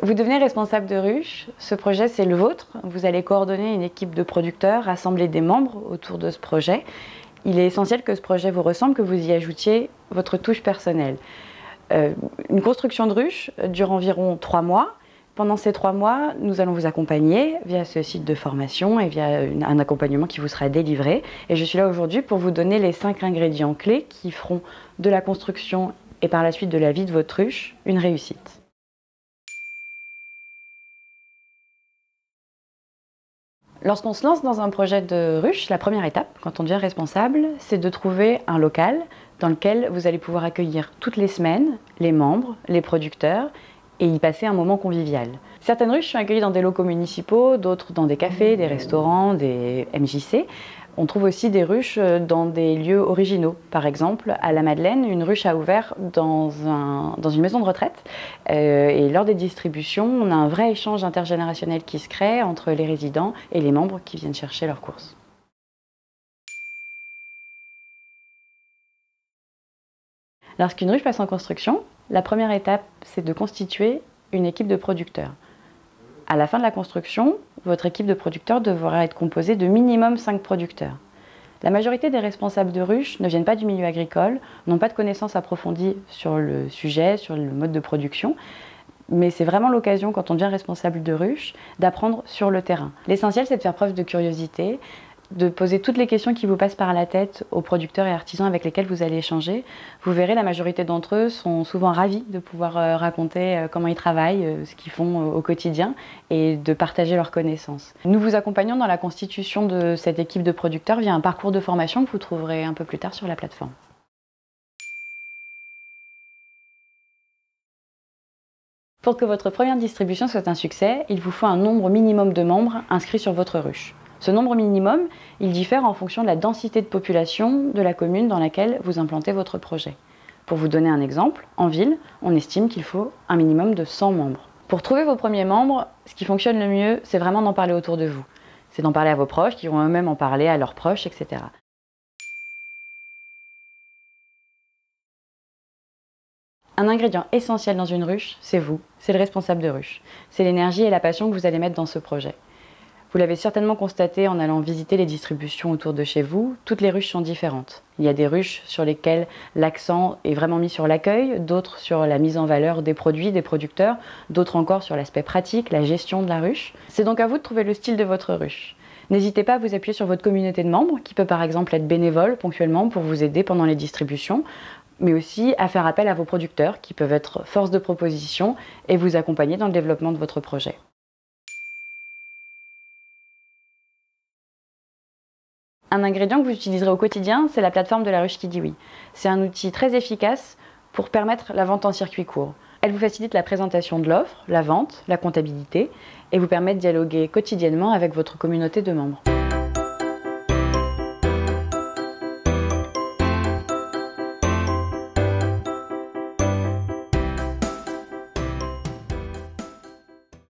Vous devenez responsable de ruche. Ce projet, c'est le vôtre. Vous allez coordonner une équipe de producteurs, rassembler des membres autour de ce projet. Il est essentiel que ce projet vous ressemble, que vous y ajoutiez votre touche personnelle. Une construction de ruche dure environ 3 mois. Pendant ces 3 mois, nous allons vous accompagner via ce site de formation et via un accompagnement qui vous sera délivré. Et je suis là aujourd'hui pour vous donner les 5 ingrédients clés qui feront de la construction et par la suite de la vie de votre ruche une réussite. Lorsqu'on se lance dans un projet de ruche, la première étape, quand on devient responsable, c'est de trouver un local dans lequel vous allez pouvoir accueillir toutes les semaines les membres, les producteurs et y passer un moment convivial. Certaines ruches sont accueillies dans des locaux municipaux, d'autres dans des cafés, des restaurants, des MJC. On trouve aussi des ruches dans des lieux originaux. Par exemple, à la Madeleine, une ruche a ouvert dans une maison de retraite. Et lors des distributions, on a un vrai échange intergénérationnel qui se crée entre les résidents et les membres qui viennent chercher leurs courses. Lorsqu'une ruche passe en construction, la première étape, c'est de constituer une équipe de producteurs. À la fin de la construction, votre équipe de producteurs devra être composée de minimum 5 producteurs. La majorité des responsables de ruches ne viennent pas du milieu agricole, n'ont pas de connaissances approfondies sur le sujet, sur le mode de production, mais c'est vraiment l'occasion, quand on devient responsable de ruche, d'apprendre sur le terrain. L'essentiel, c'est de faire preuve de curiosité, de poser toutes les questions qui vous passent par la tête aux producteurs et artisans avec lesquels vous allez échanger. Vous verrez, la majorité d'entre eux sont souvent ravis de pouvoir raconter comment ils travaillent, ce qu'ils font au quotidien et de partager leurs connaissances. Nous vous accompagnons dans la constitution de cette équipe de producteurs via un parcours de formation que vous trouverez un peu plus tard sur la plateforme. Pour que votre première distribution soit un succès, il vous faut un nombre minimum de membres inscrits sur votre ruche. Ce nombre minimum, il diffère en fonction de la densité de population de la commune dans laquelle vous implantez votre projet. Pour vous donner un exemple, en ville, on estime qu'il faut un minimum de 100 membres. Pour trouver vos premiers membres, ce qui fonctionne le mieux, c'est vraiment d'en parler autour de vous. C'est d'en parler à vos proches, qui vont eux-mêmes en parler à leurs proches, etc. Un ingrédient essentiel dans une ruche, c'est vous, c'est le responsable de ruche. C'est l'énergie et la passion que vous allez mettre dans ce projet. Vous l'avez certainement constaté en allant visiter les distributions autour de chez vous, toutes les ruches sont différentes. Il y a des ruches sur lesquelles l'accent est vraiment mis sur l'accueil, d'autres sur la mise en valeur des produits, des producteurs, d'autres encore sur l'aspect pratique, la gestion de la ruche. C'est donc à vous de trouver le style de votre ruche. N'hésitez pas à vous appuyer sur votre communauté de membres, qui peut par exemple être bénévole ponctuellement pour vous aider pendant les distributions, mais aussi à faire appel à vos producteurs, qui peuvent être force de proposition et vous accompagner dans le développement de votre projet. Un ingrédient que vous utiliserez au quotidien, c'est la plateforme de la ruche qui dit oui. C'est un outil très efficace pour permettre la vente en circuit court. Elle vous facilite la présentation de l'offre, la vente, la comptabilité et vous permet de dialoguer quotidiennement avec votre communauté de membres.